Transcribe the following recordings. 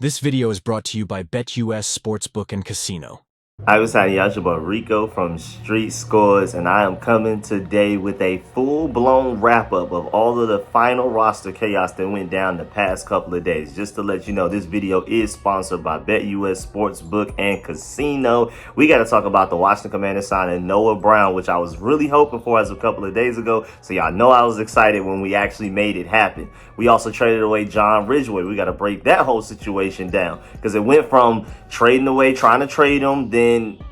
This video is brought to you by BetUS Sportsbook and Casino. I was having y'all boy Rico from RicoScores, and I am coming today with a full-blown wrap-up of all of the final roster chaos that went down the past couple of days. Just to let you know, this video is sponsored by BetUS Sportsbook and Casino. We got to talk about the Washington Commanders signing Noah Brown, which I was really hoping for as a couple of days ago. So y'all know I was excited when we actually made it happen. We also traded away John Ridgeway. We got to break that whole situation down because it went from trading away, trying to trade him, then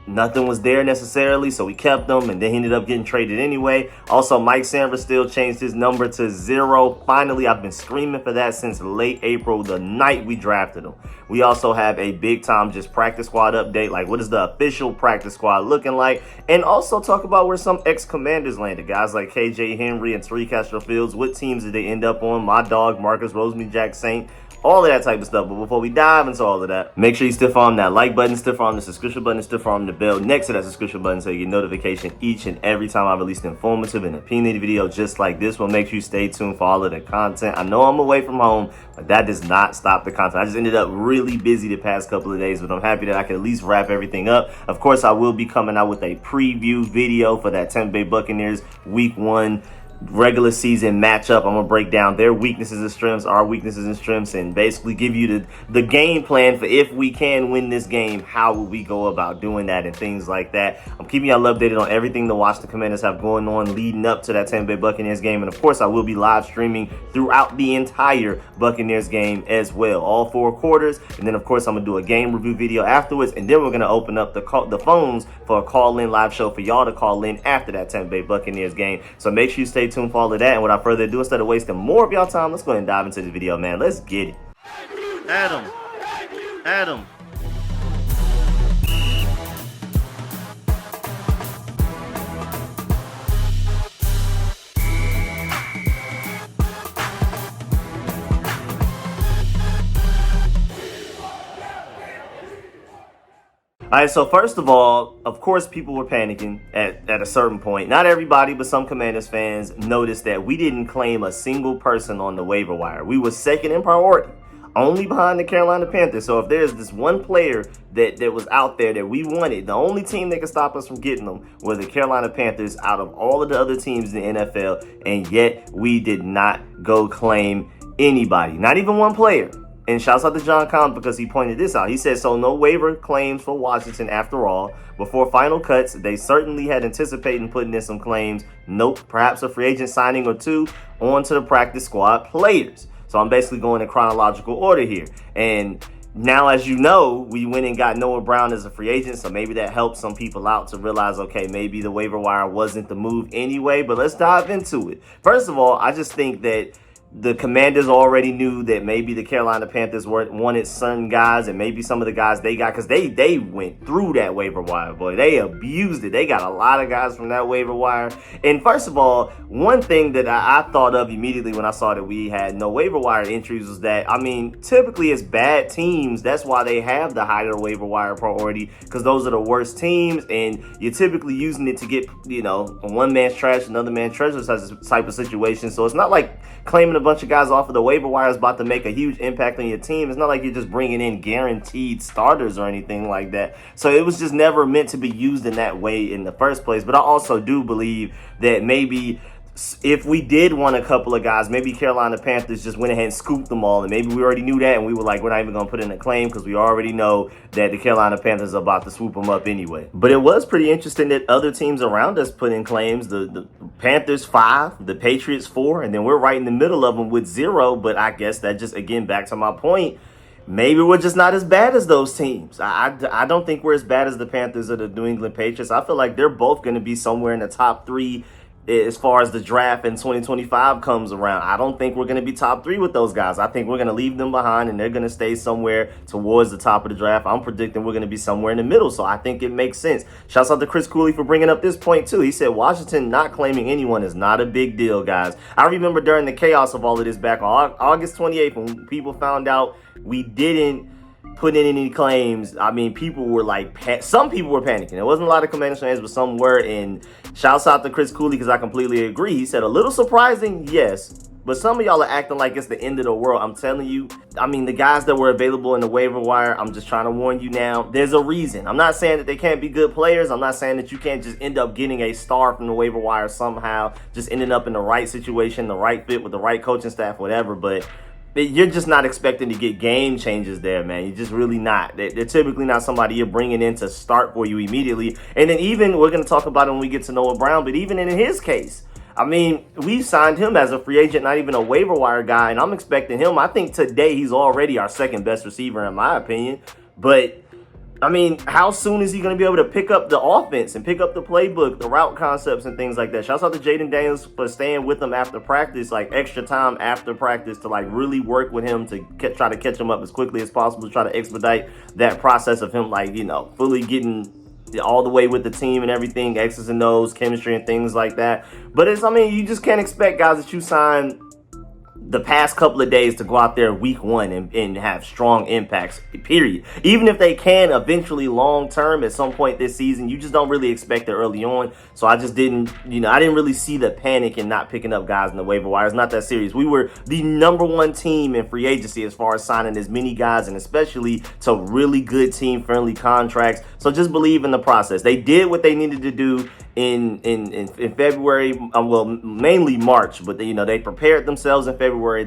nothing was there necessarily, so we kept him, and then he ended up getting traded anyway. Also, Mike Sainristil changed his number to 0. Finally, I've been screaming for that since late April, the night we drafted him. We also have a big-time just practice squad update, like what is the official practice squad looking like, and also talk about where some ex-commanders landed, guys like KJ Henry and Tariq Castro-Fields. What teams did they end up on? My dog, Marcus Roseman-Jack Saint. All of that type of stuff. But before we dive into all of that, make sure you stiff arm that like button, stiff arm the subscription button, stiff arm the bell next to that subscription button so you get notification each and every time I release an informative and opinionated video just like this one. Make sure you stay tuned for all of the content. I know I'm away from home, but that does not stop the content. I just ended up really busy the past couple of days, but I'm happy that I can at least wrap everything up. Of course, I will be coming out with a preview video for that Tampa Bay Buccaneers Week 1 regular season matchup. I'm gonna break down their weaknesses and strengths, our weaknesses and strengths, and basically give you the game plan for if we can win this game, how will we go about doing that and things like that. I'm keeping y'all updated on everything the Washington Commanders have going on leading up to that Tampa Bay Buccaneers game, and of course I will be live streaming throughout the entire Buccaneers game as well, all 4 quarters. And then of course I'm gonna do a game review video afterwards, and then we're gonna open up the phones for a call-in live show for y'all to call in after that Tampa Bay Buccaneers game. So make sure you stay tuned for all of that. And without further ado, instead of wasting more of y'all time, let's go ahead and dive into the video, man. Let's get it. Adam. All right, so first of all, of course, people were panicking at a certain point. Not everybody, but some Commanders fans noticed that we didn't claim a single person on the waiver wire. We were second in priority, only behind the Carolina Panthers. So if there's this one player that was out there that we wanted, the only team that could stop us from getting them was the Carolina Panthers out of all of the other teams in the NFL, and yet we did not go claim anybody, not even one player. And shouts out to John Collins because he pointed this out. He said, so no waiver claims for Washington after all. Before final cuts, they certainly had anticipated putting in some claims. Nope, perhaps a free agent signing or two onto the practice squad players. So I'm basically going in chronological order here. And now, as you know, we went and got Noah Brown as a free agent, so maybe that helped some people out to realize, okay, maybe the waiver wire wasn't the move anyway, but let's dive into it. First of all, I just think that the Commanders already knew that maybe the Carolina Panthers wanted certain guys, and maybe some of the guys they got, because they went through that waiver wire, boy. They abused it. They got a lot of guys from that waiver wire. And first of all, one thing that I thought of immediately when I saw that we had no waiver wire entries was that, I mean, typically it's bad teams. That's why they have the higher waiver wire priority, because those are the worst teams, and you're typically using it to get, you know, one man's trash, another man's treasure type of situation. So it's not like claiming a bunch of guys off of the waiver wire is about to make a huge impact on your team. It's not like you're just bringing in guaranteed starters or anything like that. So it was just never meant to be used in that way in the first place. But I also do believe that maybe if we did want a couple of guys, maybe Carolina Panthers just went ahead and scooped them all, and maybe we already knew that, and we were like, we're not even going to put in a claim because we already know that the Carolina Panthers are about to swoop them up anyway. But it was pretty interesting that other teams around us put in claims. The Panthers 5, the Patriots 4, and then we're right in the middle of them with 0. But I guess that just, again, back to my point, maybe we're just not as bad as those teams. I don't think we're as bad as the Panthers or the New England Patriots. I feel like they're both going to be somewhere in the top 3 as far as the draft in 2025 comes around. I don't think we're going to be top 3 with those guys. I think we're going to leave them behind, and they're going to stay somewhere towards the top of the draft. I'm predicting we're going to be somewhere in the middle, so I think it makes sense. Shouts out to Chris Cooley for bringing up this point, too. He said Washington not claiming anyone is not a big deal, guys. I remember during the chaos of all of this back on August 28th when people found out we didn't put in any claims. I mean, people were like, some people were panicking. There wasn't a lot of Commanders fans, but some were. And shouts out to Chris Cooley because I completely agree. He said, a little surprising, yes, But some of y'all are acting like it's the end of the world. I'm telling you, I mean, the guys that were available in the waiver wire, I'm just trying to warn you now, there's a reason. I'm not saying that they can't be good players. I'm not saying that you can't just end up getting a star from the waiver wire somehow, just ending up in the right situation, the right fit with the right coaching staff, whatever. But you're just not expecting to get game changes there, man. You're just really not. They're typically not somebody you're bringing in to start for you immediately. And then even, we're going to talk about it when we get to Noah Brown, but even in his case, I mean, we signed him as a free agent, not even a waiver wire guy, and I'm expecting him. I think today he's already our second best receiver, in my opinion. But, I mean, how soon is he going to be able to pick up the offense and pick up the playbook, the route concepts, and things like that? Shouts out to Jaden Daniels for staying with him after practice, like extra time after practice to like really work with him to try to catch him up as quickly as possible, to try to expedite that process of him, like, you know, fully getting all the way with the team and everything, X's and O's, chemistry and things like that. But it's, I mean, you just can't expect guys that you sign the past couple of days to go out there week one and have strong impacts, period. Even if they can eventually long term at some point this season, you just don't really expect it early on. So I just didn't, I didn't really see the panic in not picking up guys in the waiver wire. It's not that serious. We were the #1 team in free agency as far as signing as many guys, and especially to really good team friendly contracts. So just believe in the process. They did what they needed to do in February, well, mainly March, but they prepared themselves in February.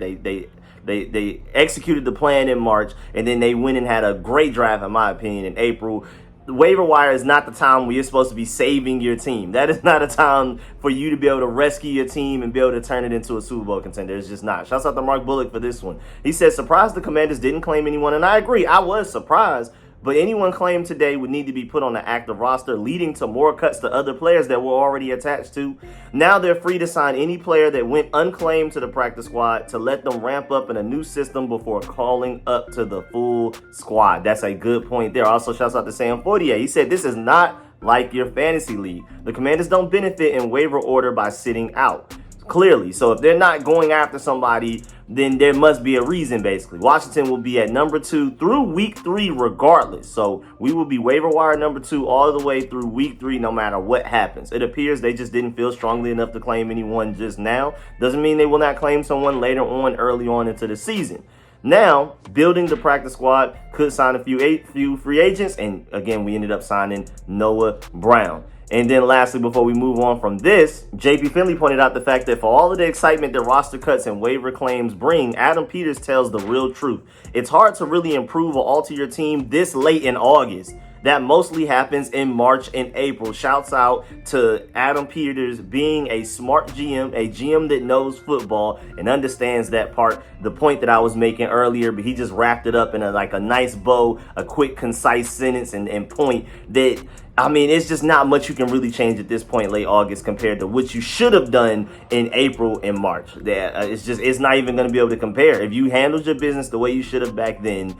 They executed the plan in March, and then they went and had a great draft, in my opinion, in April. The waiver wire is not the time where you're supposed to be saving your team. That is not a time for you to be able to rescue your team and be able to turn it into a Super Bowl contender. It's just not. Shouts out to Mark Bullock for this one. He said, surprised the Commanders didn't claim anyone, and I agree. I was surprised. But anyone claimed today would need to be put on the active roster, leading to more cuts to other players that were already attached to. Now they're free to sign any player that went unclaimed to the practice squad to let them ramp up in a new system before calling up to the full squad. That's a good point there. Also, shouts out to Sam Fortier. He said, this is not like your fantasy league. The Commanders don't benefit in waiver order by sitting out. Clearly. So if they're not going after somebody, then there must be a reason, basically. Washington will be at #2 through week 3 regardless. So we will be waiver wire #2 all the way through week 3 no matter what happens. It appears they just didn't feel strongly enough to claim anyone just now. Doesn't mean they will not claim someone later on, early on into the season. Now, building the practice squad, could sign a few free agents, and again, we ended up signing Noah Brown. And then lastly, before we move on from this, JP Finley pointed out the fact that for all of the excitement that roster cuts and waiver claims bring, Adam Peters tells the real truth. It's hard to really improve or alter your team this late in August. That mostly happens in March and April. Shouts out to Adam Peters being a smart GM, a GM that knows football and understands that part, the point that I was making earlier, but he just wrapped it up in a nice bow, a quick, concise sentence and point that, I mean, it's just not much you can really change at this point, late August, compared to what you should have done in April and March. It's not even going to be able to compare. If you handled your business the way you should have back then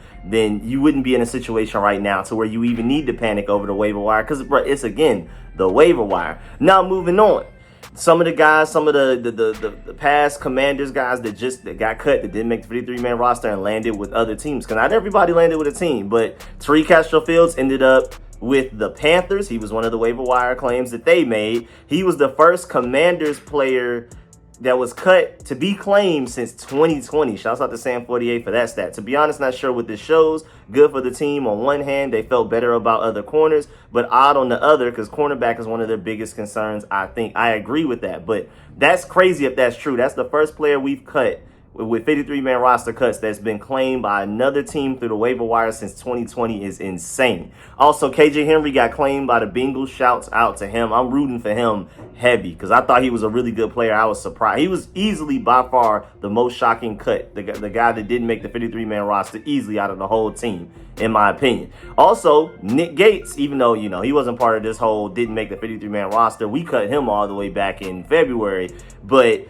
you wouldn't be in a situation right now to where you even need to panic over the waiver wire, because it's, again, the waiver wire. Now, moving on. Some of the guys, some of the past Commanders guys that got cut, that didn't make the 53-man roster and landed with other teams. Because not everybody landed with a team, but Tariq Castro-Fields ended up with the Panthers. He was one of the waiver wire claims that they made. He was the first Commanders player that was cut to be claimed since 2020. Shouts out to Sam 48 for that stat. To be honest, not sure what this shows. Good for the team. On one hand, they felt better about other corners, but odd on the other, because cornerback is one of their biggest concerns. I think I agree with that, but that's crazy if that's true. That's the first player we've cut with 53-man roster cuts that's been claimed by another team through the waiver wire since 2020 is insane. Also, KJ Henry got claimed by the Bengals. Shouts out to him. I'm rooting for him heavy because I thought he was a really good player. I was surprised. He was easily by far the most shocking cut. The guy that didn't make the 53-man roster easily out of the whole team, in my opinion. Also, Nick Gates, even though, he wasn't part of this whole didn't make the 53-man roster, we cut him all the way back in February. But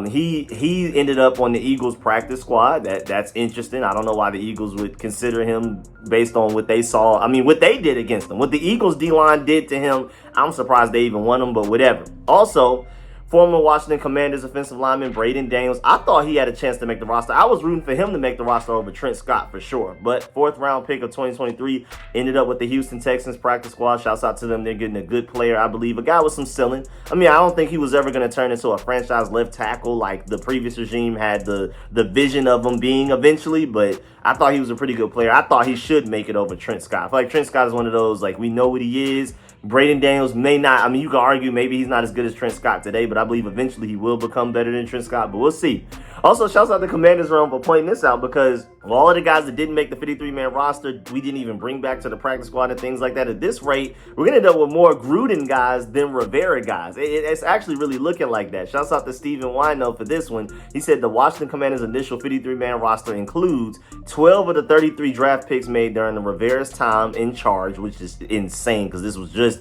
he ended up on the Eagles practice squad. That's interesting. I don't know why the Eagles would consider him based on what they saw. I mean, what they did against him. What the Eagles D-line did to him, I'm surprised they even won him, but whatever. Also, Former Washington Commanders offensive lineman Braden Daniels. I thought he had a chance to make the roster. I was rooting for him to make the roster over Trent Scott for sure. But 4th round pick of 2023 ended up with the Houston Texans practice squad. Shouts out to them. They're getting a good player, I believe. A guy with some ceiling. I mean, I don't think he was ever going to turn into a franchise left tackle like the previous regime had the vision of him being eventually. But I thought he was a pretty good player. I thought he should make it over Trent Scott. I feel like Trent Scott is one of those, like, we know what he is. Braden Daniels may not. I mean, you can argue maybe he's not as good as Trent Scott today, but I believe eventually he will become better than Trent Scott, but we'll see. Also, shouts out to Commanders Realm for pointing this out, because all of the guys that didn't make the 53-man roster, we didn't even bring back to the practice squad and things like that. At this rate, we're going to end up with more Gruden guys than Rivera guys. It's actually really looking like that. Shouts out to Steven Wino for this one. He said the Washington Commanders' initial 53-man roster includes 12 of the 33 draft picks made during the Rivera's time in charge, which is insane because this was just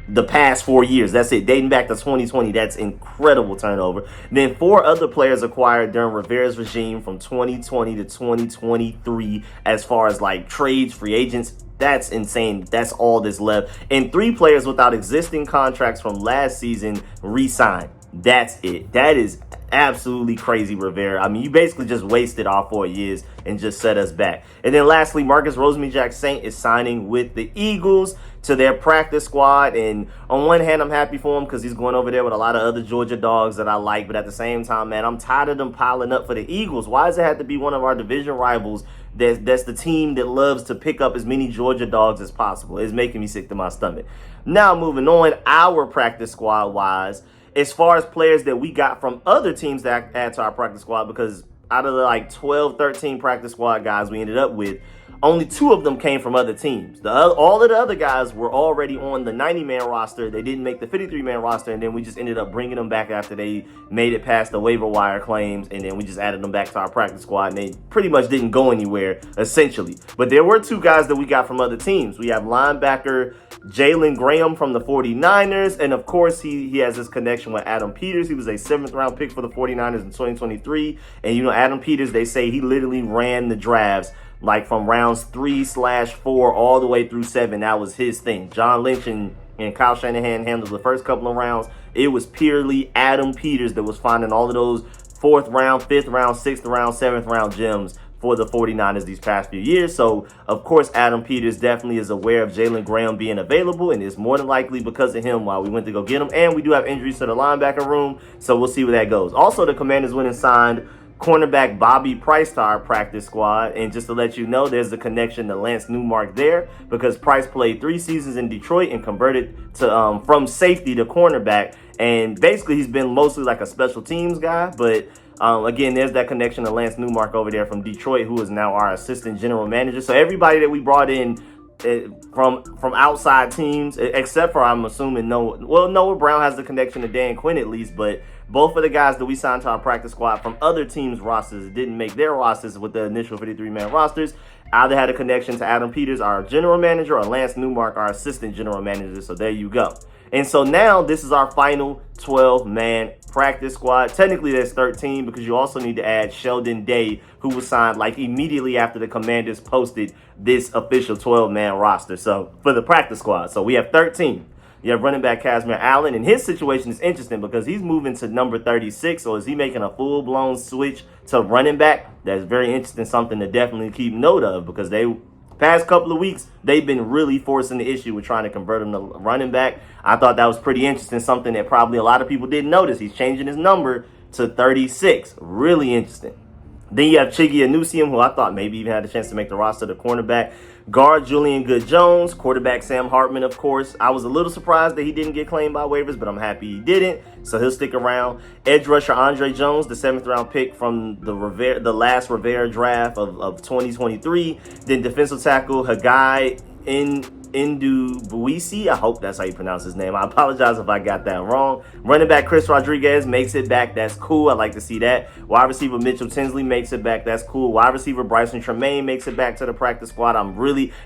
the past 4 years. That's it. Dating back to 2020. That's incredible turnover. Then 4 other players acquired during Rivera's regime from 2020 to 2023 as far as like trades, free agents. That's insane. That's all that's left. And 3 players without existing contracts from last season re-signed. That's it. That is absolutely crazy, Rivera. I mean, you basically just wasted our 4 years and just set us back. And then lastly, Marcus Rosemy-Jack-Saint is signing with the Eagles to their practice squad. And on one hand, I'm happy for him because he's going over there with a lot of other Georgia dogs that I like. But at the same time, man, I'm tired of them piling up for the Eagles. Why does it have to be one of our division rivals that's the team that loves to pick up as many Georgia dogs as possible? It's making me sick to my stomach. Now, moving on, our practice squad wise, as far as players that we got from other teams that add to our practice squad, because out of the like 12, 13 practice squad guys we ended up with, only 2 of them came from other teams. All of the other guys were already on the 90-man roster. They didn't make the 53-man roster, and then we just ended up bringing them back after they made it past the waiver wire claims, and then we just added them back to our practice squad, and they pretty much didn't go anywhere, essentially. But there were 2 guys that we got from other teams. We have linebacker Jalen Graham from the 49ers, and of course, he has this connection with Adam Peters. He was a 7th-round pick for the 49ers in 2023, and you know, Adam Peters, they say he literally ran the drafts like from rounds 3/4 all the way through 7. That was his thing. John Lynch and Kyle Shanahan handled the first couple of rounds. It was purely Adam Peters that was finding all of those 4th round, 5th round, 6th round, 7th round gems for the 49ers these past few years. So, of course, Adam Peters definitely is aware of Jalen Graham being available, and it's more than likely because of him why we went to go get him. And we do have injuries to the linebacker room, so we'll see where that goes. Also, the Commanders went and signed cornerback Bobby Price to our practice squad. And just to let you know, there's a connection to Lance Newmark there, because Price played 3 seasons in Detroit and converted to from safety to cornerback. And basically, he's been mostly like a special teams guy. But again, there's that connection to Lance Newmark over there from Detroit, who is now our assistant general manager. So everybody that we brought in from outside teams, except for, I'm assuming, Noah Brown has the connection to Dan Quinn at least, but both of the guys that we signed to our practice squad from other teams' rosters didn't make their rosters with the initial 53-man rosters. Either had a connection to Adam Peters, our general manager, or Lance Newmark, our assistant general manager. So there you go. And so now this is our final 12-man practice squad. Technically, there's 13 because you also need to add Sheldon Day, who was signed like immediately after the Commanders posted this official 12-man roster. So for the practice squad, so we have 13. You have running back Casimir Allen, and his situation is interesting because he's moving to number 36. So is he making a full-blown switch to running back? That's very interesting, something to definitely keep note of, because past couple of weeks, they've been really forcing the issue with trying to convert him to running back. I thought that was pretty interesting, something that probably a lot of people didn't notice. He's changing his number to 36. Really interesting. Then you have Chiggy Anusium, who I thought maybe even had a chance to make the roster, the cornerback. Guard Julian Good-Jones, quarterback Sam Hartman, of course. I was a little surprised that he didn't get claimed by waivers, but I'm happy he didn't, so he'll stick around. Edge rusher Andre Jones, the 7th-round pick from the last Rivera draft of 2023. Then defensive tackle Haggai Ndubuisi. I hope that's how you pronounce his name. I apologize if I got that wrong. Running back Chris Rodriguez makes it back. That's cool. I like to see that. Wide receiver Mitchell Tinsley makes it back. That's cool. Wide receiver Bryson Tremaine makes it back to the practice squad.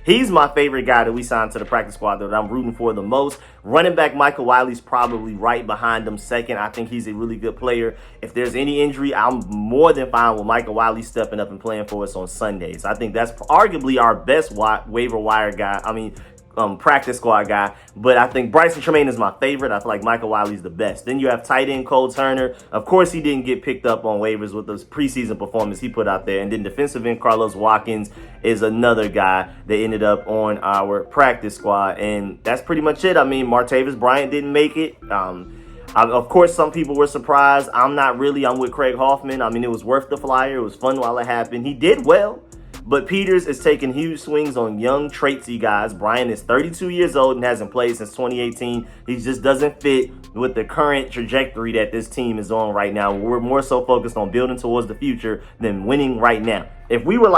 He's my favorite guy that we signed to the practice squad that I'm rooting for the most. Running back Michael Wiley's probably right behind him second. I think he's a really good player. If there's any injury, I'm more than fine with Michael Wiley stepping up and playing for us on Sundays. I think that's arguably our best waiver wire guy. practice squad guy, but I think Bryson Tremaine is my favorite. I feel like Michael Wiley's the best. Then you have tight end Cole Turner. Of course, he didn't get picked up on waivers with those preseason performance he put out there. And then defensive end Carlos Watkins is another guy that ended up on our practice squad. And that's pretty much it. I mean, Martavis Bryant didn't make it. Of course, some people were surprised. I'm not really. I'm with Craig Hoffman. I mean, it was worth the flyer. It was fun while it happened. He did well. But Peters is taking huge swings on young, traitsy guys. Bryant is 32 years old and hasn't played since 2018. He just doesn't fit with the current trajectory that this team is on right now. We're more so focused on building towards the future than winning right now. If we were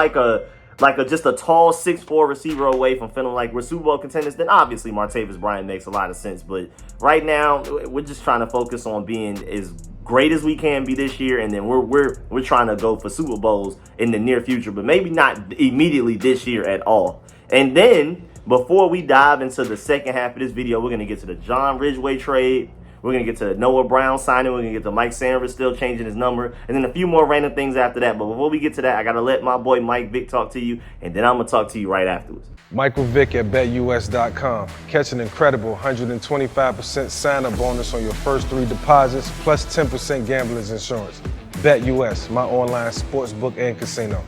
just a tall 6'4" receiver away from feeling like we're Super Bowl contenders, then obviously Martavis Bryant makes a lot of sense. But right now, we're just trying to focus on being as great as we can be this year, and then we're trying to go for Super Bowls in the near future, but maybe not immediately this year at all. And then before we dive into the second half of this video, we're going to get to the John Ridgeway trade. We're going to get to Noah Brown signing. We're going to get to Mike Sainristil changing his number, and then a few more random things after that. But before we get to that, I got to let my boy Mike Vick talk to you, and then I'm going to talk to you right afterwards. Michael Vick at BetUS.com. Catch an incredible 125% sign-up bonus on your first 3 deposits, plus 10% gambler's insurance. BetUS, my online sportsbook and casino.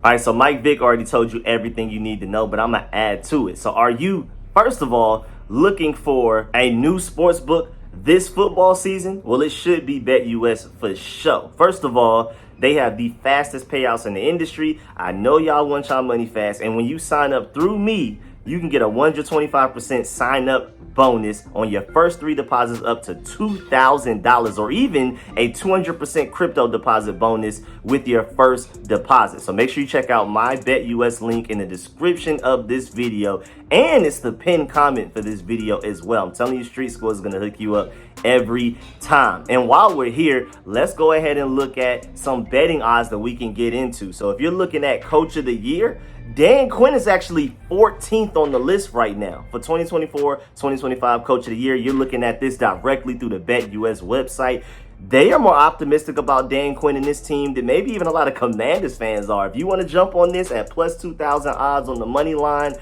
All right, so Mike Vick already told you everything you need to know, but I'm going to add to it. So are you, first of all, looking for a new sportsbook this football season? Well, it should be BetUS for sure. First of all, they have the fastest payouts in the industry. I know y'all want y'all money fast. And when you sign up through me, you can get a 125% sign up bonus on your first 3 deposits up to $2,000, or even a 200% crypto deposit bonus with your first deposit. So make sure you check out my BetUS link in the description of this video, and it's the pinned comment for this video as well. I'm telling you, Street Score is going to hook you up every time. And while we're here, let's go ahead and look at some betting odds that we can get into. So if you're looking at Coach of the Year, Dan Quinn is actually 14th on the list right now for 2024-2025 Coach of the Year. You're looking at this directly through the BetUS website. They are more optimistic about Dan Quinn and this team than maybe even a lot of Commanders fans are. If you want to jump on this at plus 2,000 odds on the money line,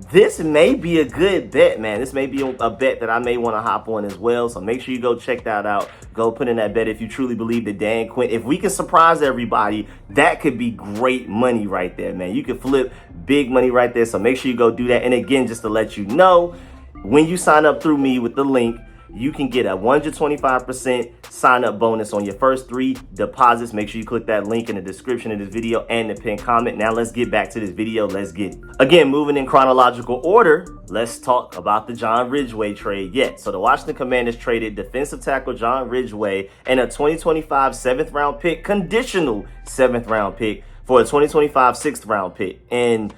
this may be a good bet, man. This may be a bet that I may want to hop on as well. So make sure you go check that out. Go put in that bet if you truly believe that Dan Quinn, if we can surprise everybody, that could be great money right there, man. You could flip big money right there. So make sure you go do that. And again, just to let you know, when you sign up through me with the link, you can get a 125% sign up bonus on your first 3 deposits. Make sure you click that link in the description of this video and the pinned comment. Now let's get back to this video. Let's get it. Again, moving in chronological order, let's talk about the John Ridgeway trade. So the Washington Commanders traded defensive tackle John Ridgeway and a 2025 7th round pick, conditional 7th round pick, for a 2025 6th round pick. And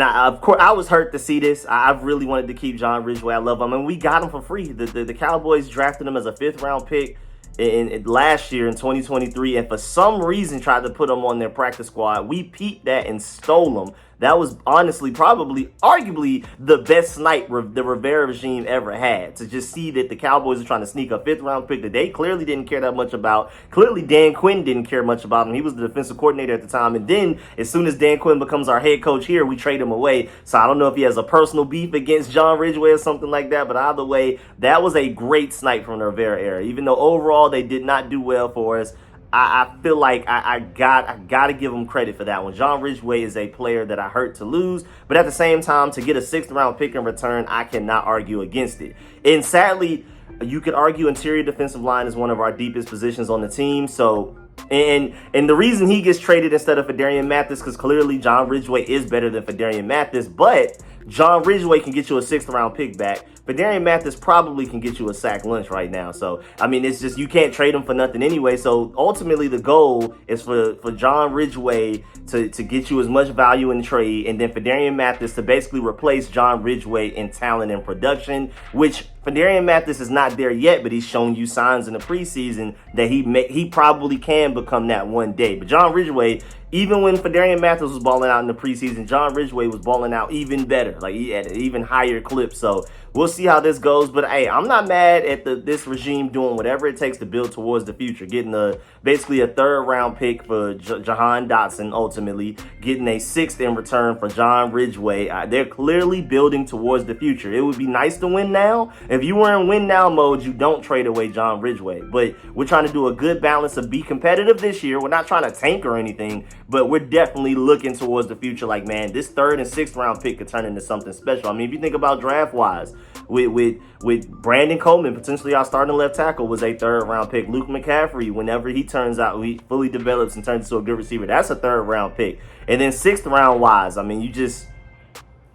of course, I was hurt to see this. I really wanted to keep John Ridgeway. I love him. And we got him for free. The Cowboys drafted him as a 5th round pick in last year in 2023. And for some reason, tried to put him on their practice squad. We peeped that and stole him. That was honestly, arguably the best snipe the Rivera regime ever had. To just see that the Cowboys are trying to sneak a 5th round pick that they clearly didn't care that much about. Clearly, Dan Quinn didn't care much about him. He was the defensive coordinator at the time. And then, as soon as Dan Quinn becomes our head coach here, we trade him away. So I don't know if he has a personal beef against John Ridgeway or something like that. But either way, that was a great snipe from the Rivera era. Even though overall they did not do well for us, I feel like I got to give him credit for that one. John Ridgeway is a player that I hurt to lose, but at the same time, to get a 6th round pick in return, I cannot argue against it. And sadly, you could argue interior defensive line is one of our deepest positions on the team. So, and the reason he gets traded instead of Phidarian Mathis, because clearly John Ridgeway is better than Phidarian Mathis, but John Ridgeway can get you a 6th round pick back. Phidarian Mathis probably can get you a sack lunch right now. So, I mean, it's just, you can't trade him for nothing anyway. So, ultimately, the goal is for John Ridgeway to get you as much value in trade, and then Phidarian Mathis to basically replace John Ridgeway in talent and production, which Phidarian Mathis is not there yet, but he's shown you signs in the preseason that he probably can become that one day. But John Ridgeway, even when Phidarian Mathis was balling out in the preseason, John Ridgeway was balling out even better, like he had an even higher clip. So we'll see how this goes. But hey, I'm not mad at this regime doing whatever it takes to build towards the future. Getting basically a 3rd round pick for Jahan Dotson, ultimately getting a 6th in return for John Ridgeway. They're clearly building towards the future. It would be nice to win now. If you were in win now mode, you don't trade away John Ridgeway. But we're trying to do a good balance of be competitive this year. We're not trying to tank or anything, but we're definitely looking towards the future. Like, man, this 3rd and 6th round pick could turn into something special. I mean, if you think about draft wise, with Brandon Coleman, potentially our starting left tackle, was a 3rd round pick. Luke McCaffrey, whenever he turns out, he fully develops and turns into a good receiver, that's a 3rd round pick. And then 6th round wise, I mean, you just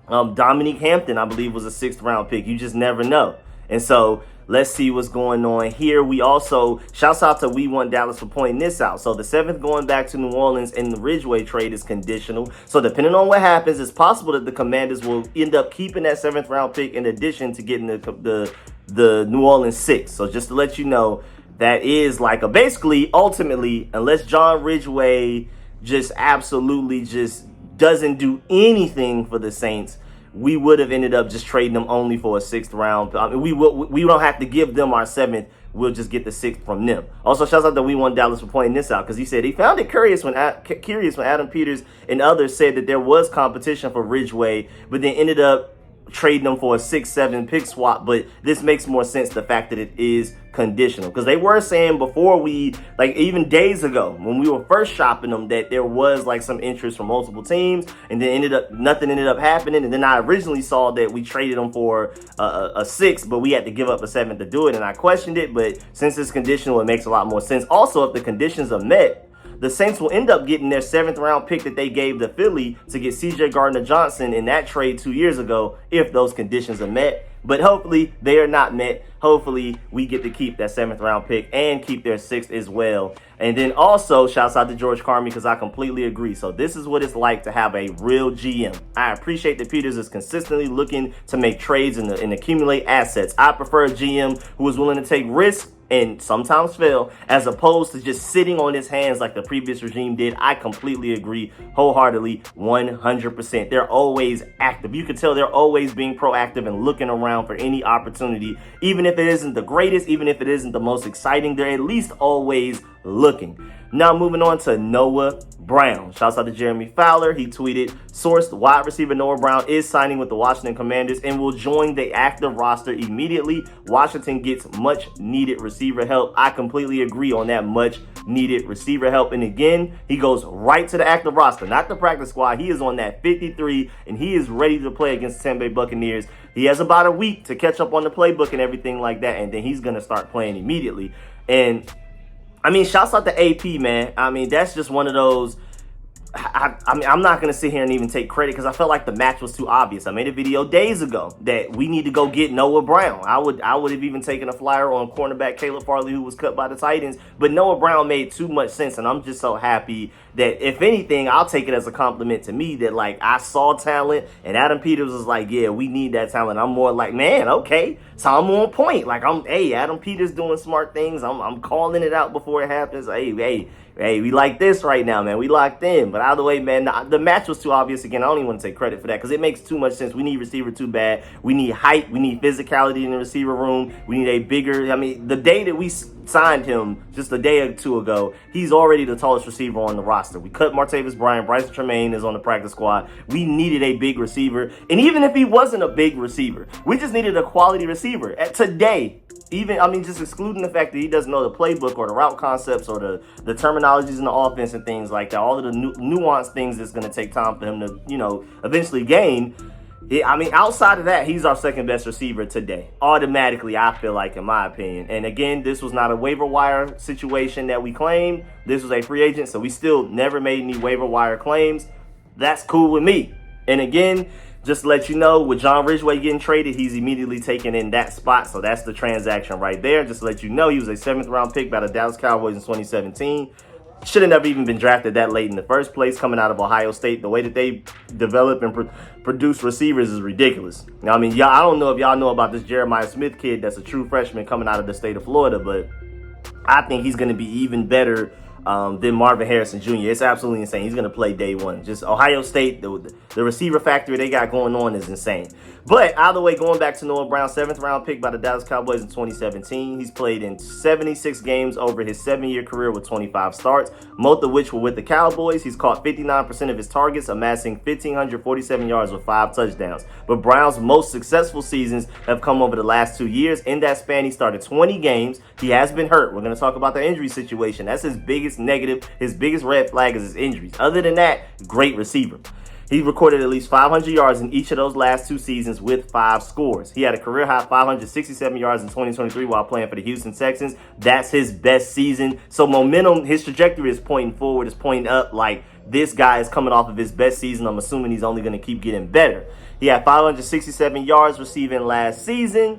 Dominique Hampton, I believe, was a 6th round pick. You just never know. And so let's see what's going on here. We also, shouts out to We Want Dallas for pointing this out. So the 7th going back to New Orleans in the Ridgeway trade is conditional. So depending on what happens, it's possible that the Commanders will end up keeping that 7th round pick in addition to getting the New Orleans 6th. So just to let you know, that is like a basically, ultimately, unless John Ridgeway just absolutely just doesn't do anything for the Saints, we would have ended up just trading them only for a 6th round. I mean, we don't have to give them our 7th. We'll just get the 6th from them. Also, shouts out to We Want Dallas for pointing this out, because he said he found it curious when Adam Peters and others said that there was competition for Ridgeway, but then ended up trading them for a 6-7 pick swap. But this makes more sense, the fact that it is conditional, because they were saying before even days ago when we were first shopping them, that there was like some interest from multiple teams, and then nothing ended up happening. And then I originally saw that we traded them for a 6, but we had to give up a 7 to do it, and I questioned it. But since it's conditional, it makes a lot more sense. Also, if the conditions are met, the Saints will end up getting their 7th round pick that they gave to Philly to get C.J. Gardner-Johnson in that trade 2 years ago, if those conditions are met. But hopefully they are not met. Hopefully we get to keep that 7th round pick and keep their 6th as well. And then also shouts out to George Carmi, because I completely agree. So this is what it's like to have a real GM. I appreciate that Peters is consistently looking to make trades and accumulate assets. I prefer a GM who is willing to take risks and sometimes fail, as opposed to just sitting on his hands like the previous regime did. I completely agree wholeheartedly, 100%. They're always active. You can tell they're always being proactive and looking around for any opportunity. Even if it isn't the greatest, even if it isn't the most exciting, they're at least always looking. Now moving on to Noah Brown. Shouts out to Jeremy Fowler. He tweeted, sourced wide receiver Noah Brown is signing with the Washington Commanders and will join the active roster immediately. Washington gets much needed receiver help. I completely agree on that much needed receiver help. And again, he goes right to the active roster, not the practice squad. He is on that 53 and he is ready to play against the Tampa Bay Buccaneers. He has about a week to catch up on the playbook and everything like that, and then he's going to start playing immediately. And I mean, shouts out to AP, man. I mean, that's just one of those. I mean, I'm not going to sit here and even take credit, because I felt like the match was too obvious. I made a video days ago that we need to go get Noah Brown. I would have even taken a flyer on cornerback Caleb Farley, who was cut by the Titans. But Noah Brown made too much sense, and I'm just so happy that, if anything, I'll take it as a compliment to me that, like, I saw talent, and Adam Peters was like, yeah, we need that talent. I'm more like, man, okay, so I'm on point. Like, hey, Adam Peters doing smart things. I'm calling it out before it happens. Hey, we like this right now, man. We locked in. But either way, man, the match was too obvious. Again, I don't even want to take credit for that, because it makes too much sense. We need receiver too bad. We need height. We need physicality in the receiver room. We need a bigger, I mean, the day that we signed him just a day or two ago, he's already the tallest receiver on the roster. We cut Martavis Bryant. Bryce Tremaine is on the practice squad. We needed a big receiver. And even if he wasn't a big receiver, we just needed a quality receiver. Today, even, I mean, just excluding the fact that he doesn't know the playbook or the route concepts or the terminologies in the offense and things like that, all of the nuanced things that's going to take time for him to, eventually gain. I mean, outside of that, he's our second best receiver today. Automatically, I feel like, in my opinion. And again, this was not a waiver wire situation that we claimed. This was a free agent, so we still never made any waiver wire claims. That's cool with me. And again, just to let you know, with John Ridgeway getting traded, he's immediately taken in that spot. So that's the transaction right there. Just to let you know, he was a 7th round pick by the Dallas Cowboys in 2017. Should have never even been drafted that late in the first place, coming out of Ohio State. The way that they develop and produce receivers is ridiculous. Now, I mean, I don't know if y'all know about this Jeremiah Smith kid that's a true freshman coming out of the state of Florida, but I think he's going to be even better than Marvin Harrison Jr. It's absolutely insane. He's going to play day one. Just Ohio State, the receiver factory they got going on is insane. But either way, going back to Noah Brown, 7th round pick by the Dallas Cowboys in 2017. He's played in 76 games over his 7-year career with 25 starts, most of which were with the Cowboys. He's caught 59% of his targets, amassing 1,547 yards with 5 touchdowns. But Brown's most successful seasons have come over the last 2 years. In that span, he started 20 games. He has been hurt. We're going to talk about the injury situation. That's his biggest negative. His biggest red flag is his injuries. Other than that, great receiver. He recorded at least 500 yards in each of those last 2 seasons with 5 scores. He had a career-high 567 yards in 2023 while playing for the Houston Texans. That's his best season. So momentum, his trajectory is pointing forward, is pointing up. Like, this guy is coming off of his best season. I'm assuming he's only going to keep getting better. He had 567 yards receiving last season.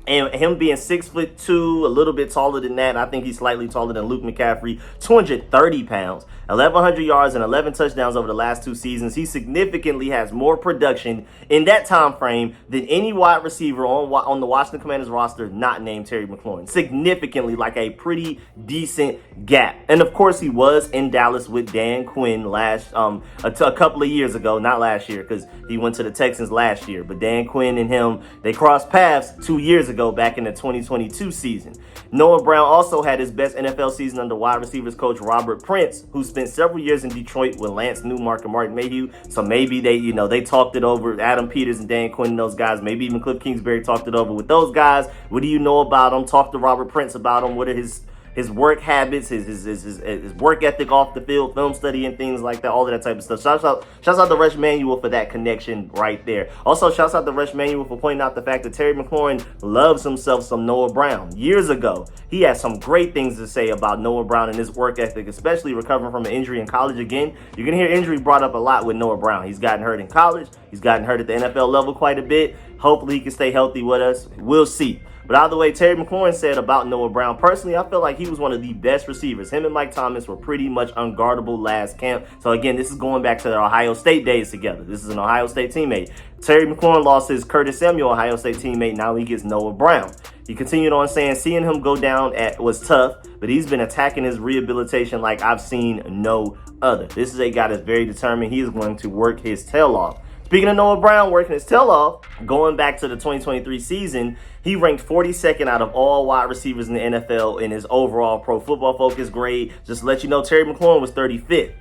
And him being 6'2", a little bit taller than that. I think he's slightly taller than Luke McCaffrey, 230 pounds, 1,100 yards and 11 touchdowns over the last 2 seasons. He significantly has more production in that time frame than any wide receiver on the Washington Commanders roster not named Terry McLaurin. Significantly, like a pretty decent gap. And of course, he was in Dallas with Dan Quinn a couple of years ago, not last year because he went to the Texans last year. But Dan Quinn and him, they crossed paths 2 years ago back in the 2022 season. Noah Brown also had his best NFL season under wide receivers coach Robert Prince, who spent several years in Detroit with Lance Newmark and Martin Mayhew. So maybe they talked it over. Adam Peters and Dan Quinn and those guys. Maybe even Cliff Kingsbury talked it over with those guys. What do you know about them? Talk to Robert Prince about him. What are his work habits, his work ethic off the field, film study and things like that, all of that type of stuff. Shouts out to Rush Manuel for that connection right there. Also, shouts out to Rush Manuel for pointing out the fact that Terry McLaurin loves himself some Noah Brown. Years ago, he had some great things to say about Noah Brown and his work ethic, especially recovering from an injury in college. Again, you're going to hear injury brought up a lot with Noah Brown. He's gotten hurt in college. He's gotten hurt at the NFL level quite a bit. Hopefully, he can stay healthy with us. We'll see. But either way, Terry McLaurin said about Noah Brown, personally, I feel like he was one of the best receivers. Him and Mike Thomas were pretty much unguardable last camp. So again, this is going back to their Ohio State days together. This is an Ohio State teammate. Terry McLaurin lost his Curtis Samuel Ohio State teammate. Now he gets Noah Brown. He continued on saying, seeing him go down was tough, but he's been attacking his rehabilitation like I've seen no other. This is a guy that's very determined. He is going to work his tail off. Speaking of Noah Brown working his tail off, going back to the 2023 season, he ranked 42nd out of all wide receivers in the NFL in his overall Pro Football Focus grade. Just to let you know, Terry McLaurin was 35th,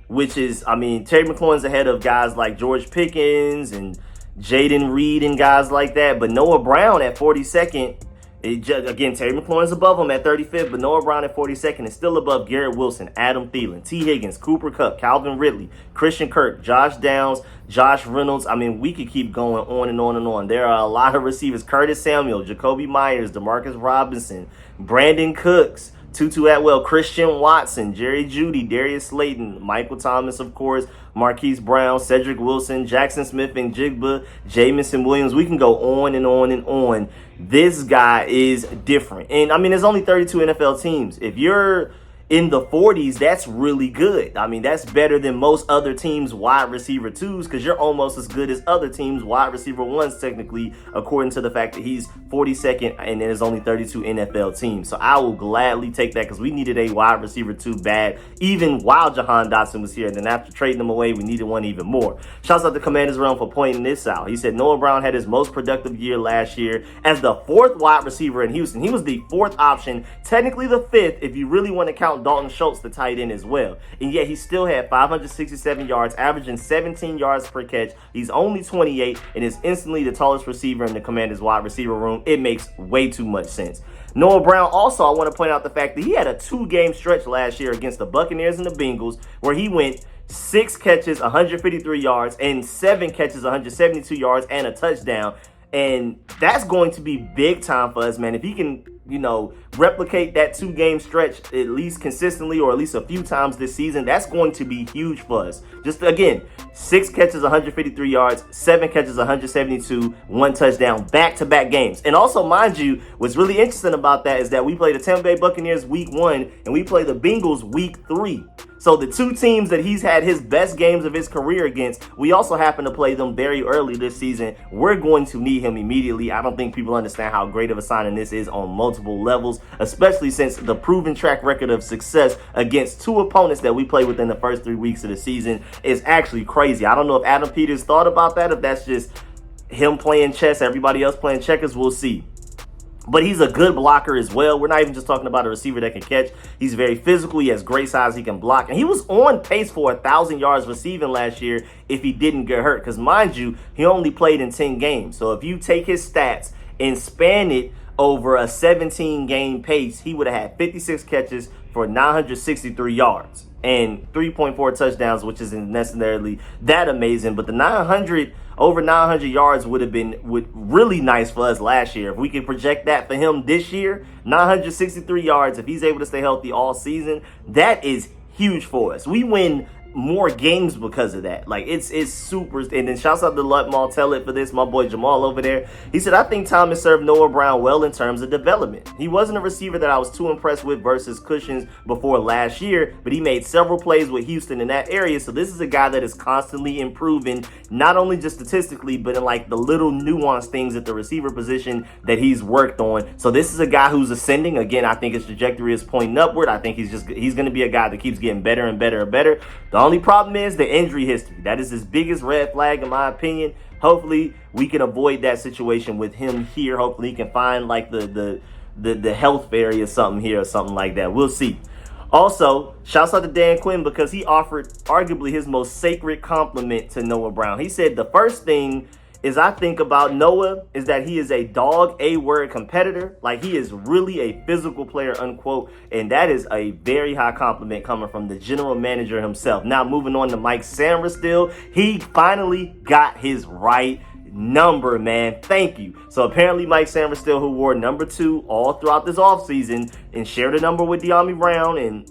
which is, Terry McLaurin's ahead of guys like George Pickens and Jaden Reed and guys like that. But Noah Brown at 42nd, again, Terry McLaurin's above him at 35th, but Noah Brown at 42nd is still above Garrett Wilson, Adam Thielen, T. Higgins, Cooper Kupp, Calvin Ridley, Christian Kirk, Josh Downs, Josh Reynolds. We could keep going on and on and on. There are a lot of receivers. Curtis Samuel, Jacoby Myers, Demarcus Robinson, Brandon Cooks, Tutu Atwell, Christian Watson, Jerry Jeudy, Darius Slayton, Michael Thomas, of course, Marquise Brown, Cedric Wilson, Jackson Smith and Jigba, Jamison Williams. We can go on and on and on. This guy is different. And there's only 32 NFL teams. If you're in the 40s, that's really good. That's better than most other teams' wide receiver 2s, because you're almost as good as other teams' wide receiver 1s, technically, according to the fact that he's 42nd and there's only 32 NFL teams. So I will gladly take that, because we needed a wide receiver 2 bad, even while Jahan Dotson was here. And then after trading him away, we needed one even more. Shouts out to Commanders Realm for pointing this out. He said Noah Brown had his most productive year last year as the 4th wide receiver in Houston. He was the 4th option, technically the 5th if you really want to count Dalton Schultz, the tight end, as well. And yet he still had 567 yards, averaging 17 yards per catch. He's only 28 and is instantly the tallest receiver in the Commanders wide receiver room. It makes way too much sense. Noah Brown also, I want to point out the fact that he had a 2-game stretch last year against the Buccaneers and the Bengals where he went 6 catches, 153 yards, and 7 catches, 172 yards, and a touchdown. And that's going to be big time for us, man. If he can, replicate that 2-game stretch at least consistently, or at least a few times this season, that's going to be huge for us. Just again, 6 catches, 153 yards, 7 catches, 172, 1 touchdown, back-to-back games. And also, mind you, what's really interesting about that is that we play the Tampa Bay Buccaneers week 1 and we play the Bengals week 3. So the 2 teams that he's had his best games of his career against, we also happen to play them very early this season. We're going to need him immediately. I don't think people understand how great of a signing this is on multiple levels. especially since the proven track record of success against 2 opponents that we played within the first 3 weeks of the season is actually crazy. I don't know if Adam Peters thought about that, if that's just him playing chess, everybody else playing checkers, we'll see. But he's a good blocker as well. We're not even just talking about a receiver that can catch. He's very physical. He has great size. He can block. And he was on pace for 1,000 yards receiving last year if he didn't get hurt. Because mind you, he only played in 10 games. So if you take his stats and span it over a 17-game pace, he would have had 56 catches for 963 yards and 3.4 touchdowns, which isn't necessarily that amazing. But the over 900 yards would have been really nice for us last year. If we could project that for him this year, 963 yards, if he's able to stay healthy all season, that is huge for us. We win more games because of that. Like, it's super. And then shouts out to Lut Maltellett for this, my boy Jamal over there. He said, I think Thomas served Noah Brown well in terms of development. He wasn't a receiver that I was too impressed with versus Cushions before last year, but he made several plays with Houston in that area. So this is a guy that is constantly improving, not only just statistically, but in like the little nuanced things at the receiver position that he's worked on. So this is a guy who's ascending. Again, I think his trajectory is pointing upward. I think he's going to be a guy that keeps getting better and better and better. The only problem is the injury history. That is his biggest red flag, in my opinion. Hopefully, we can avoid that situation with him here. Hopefully, he can find like the health fairy or something here or something like that. We'll see. Also, shouts out to Dan Quinn because he offered arguably his most sacred compliment to Noah Brown. He said, the first thing is I think about Noah is that he is a dog A-word competitor. Like, he is really a physical player, unquote. And that is a very high compliment coming from the general manager himself. Now, moving on to Mike Sainristil. He finally got his right number, man. Thank you. So apparently Mike Sainristil, who wore number 2 all throughout this offseason and shared a number with De'Ami Brown, and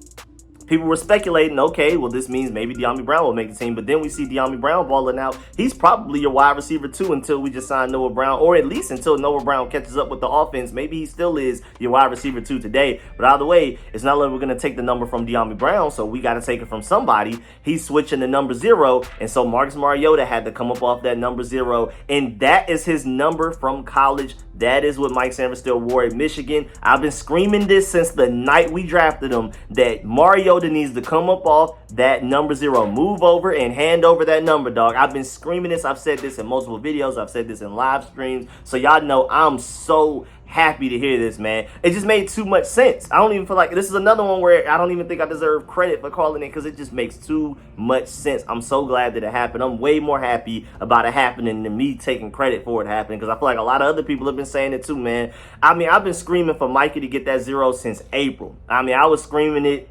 people were speculating, okay, well, this means maybe De'Ami Brown will make the team. But then we see De'Ami Brown balling out. He's probably your wide receiver, too, until we just sign Noah Brown, or at least until Noah Brown catches up with the offense. Maybe he still is your wide receiver, 2 today. But either way, it's not like we're going to take the number from De'Ami Brown, so we got to take it from somebody. He's switching to number 0, and so Marcus Mariota had to come up off that number 0, and that is his number from college. That is what Mike Sainristil wore at Michigan. I've been screaming this since the night we drafted him, that Mariota needs to come up off that number 0. Move over and hand over that number, dog. I've been screaming this. I've said this in multiple videos. I've said this in live streams. So y'all know I'm so happy to hear this, man. It just made too much sense. I don't even feel like this is another one where I don't even think I deserve credit for calling it, because it just makes too much sense. I'm so glad that it happened. I'm way more happy about it happening than me taking credit for it happening, because I feel like a lot of other people have been saying it too, man. I mean, I've been screaming for Mikey to get that 0 since April. I mean, I was screaming it.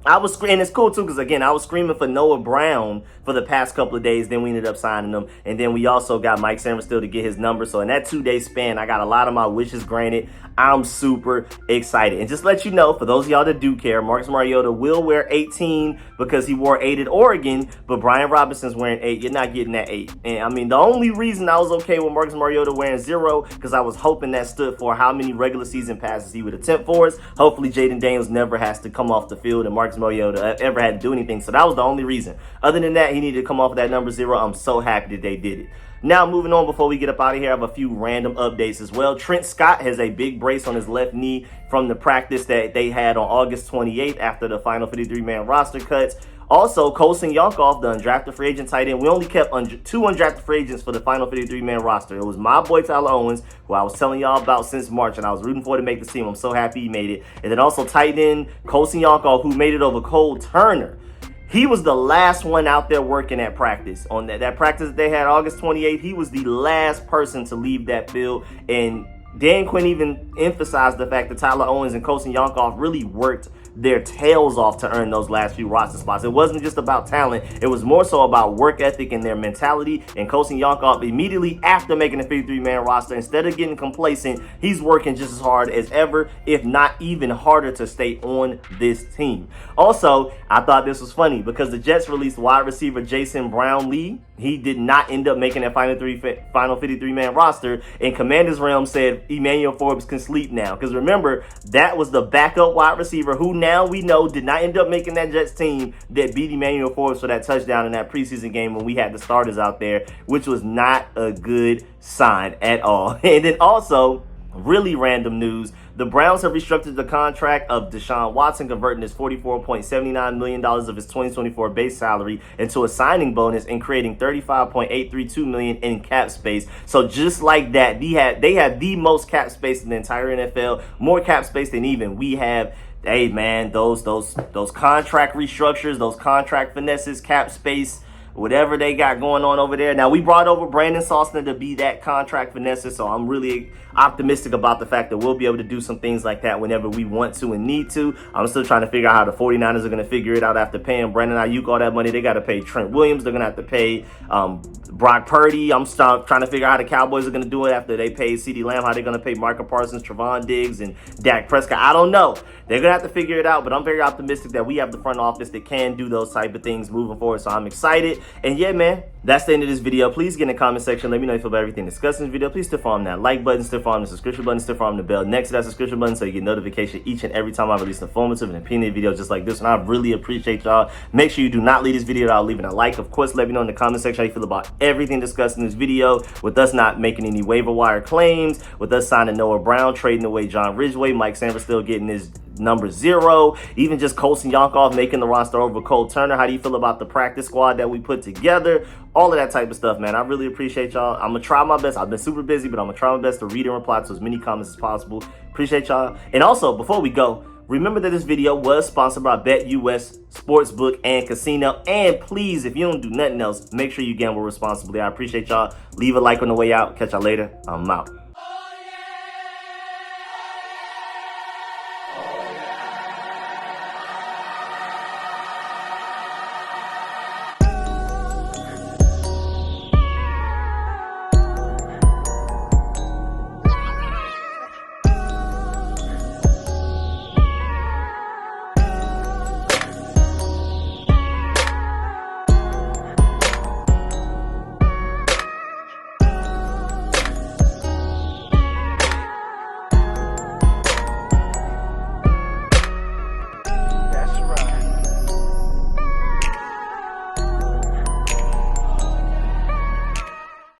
And it's cool too, because again, I was screaming for Noah Brown for the past couple of days. Then we ended up signing him, and then we also got Mike Sainristil to get his number. So in that 2-day span, I got a lot of my wishes granted. I'm super excited. And just let you know, for those of y'all that do care, Marcus Mariota will wear 18 because he wore 8 at Oregon, but Brian Robinson's wearing 8. You're not getting that 8. And I mean, the only reason I was okay with Marcus Mariota wearing 0, because I was hoping that stood for how many regular season passes he would attempt for us. Hopefully, Jaden Daniels never has to come off the field, and Marcus Mariota ever had to do anything. So that was the only reason. Other than that, he needed to come off of that number 0. I'm so happy that they did it. Now, moving on, before we get up out of here, I have a few random updates as well. Trent Scott has a big brace on his left knee from the practice that they had on August 28th after the final 53-man roster cuts. Also, Colson Yonkhoff, the undrafted free agent tight end. We only kept 2 undrafted free agents for the final 53-man roster. It was my boy Tyler Owens, who I was telling y'all about since March, and I was rooting for to make the team. I'm so happy he made it. And then also tight end Colson Yonkhoff, who made it over Cole Turner. He was the last one out there working at practice. On that practice that they had August 28th, he was the last person to leave that field. And Dan Quinn even emphasized the fact that Tyler Owens and Colson Yonkhoff really worked their tails off to earn those last few roster spots. It wasn't just about talent. It was more so about work ethic and their mentality. And Colson Yonkhoff, immediately after making the 53-man roster, instead of getting complacent, he's working just as hard as ever, if not even harder, to stay on this team. Also, I thought this was funny because the Jets released wide receiver Jason Brownlee. He did not end up making that final 53-man roster. And Commanders Realm said Emmanuel Forbes can sleep now. Because remember, that was the backup wide receiver who now we know did not end up making that Jets team that beat Emmanuel Forbes for that touchdown in that preseason game when we had the starters out there, which was not a good sign at all. And then also, Really random news. The Browns have restructured the contract of Deshaun Watson, converting his $44.79 million of his 2024 base salary into a signing bonus and creating $35.832 million in cap space. So just like that, they have the most cap space in the entire NFL, more cap space than even we have. Hey man, those contract restructures, those contract finesses, cap space, whatever they got going on over there. Now, we brought over Brandon Sosner to be that contract finesse, so I'm really optimistic about the fact that we'll be able to do some things like that whenever we want to and need to. I'm still trying to figure out how the 49ers are going to figure it out after paying Brandon Ayuk all that money. They got to pay Trent Williams. They're going to have to pay Brock Purdy. I'm trying to figure out how the Cowboys are going to do it after they pay CeeDee Lamb, how they're going to pay Micah Parsons, Trevon Diggs, and Dak Prescott. I don't know. They're going to have to figure it out, but I'm very optimistic that we have the front office that can do those type of things moving forward, so I'm excited. And yeah, man, that's the end of this video. Please get in the comment section. Let me know if you feel about everything discussed in this video. Please still follow that like button, still follow the subscription button, still follow the bell next to that subscription button so you get notification each and every time I release an informative and opinion video just like this one. I really appreciate y'all. Make sure you do not leave this video without leaving a like. Of course, let me know in the comment section how you feel about everything discussed in this video, with us not making any waiver wire claims, with us signing Noah Brown, trading away John Ridgeway, Mike Sainristil getting his number 0, even just Colson Yonkov making the roster over Cole Turner. How do you feel about the practice squad that we put together? All of that type of stuff, man. I really appreciate y'all. I'm gonna try my best. I've been super busy, but I'm gonna try my best to read and reply to as many comments as possible. Appreciate y'all. And also, before we go, remember that this video was sponsored by BetUS Sportsbook and Casino. And please, if you don't do nothing else, make sure you gamble responsibly. I appreciate y'all. Leave a like on the way out. Catch y'all later. I'm out.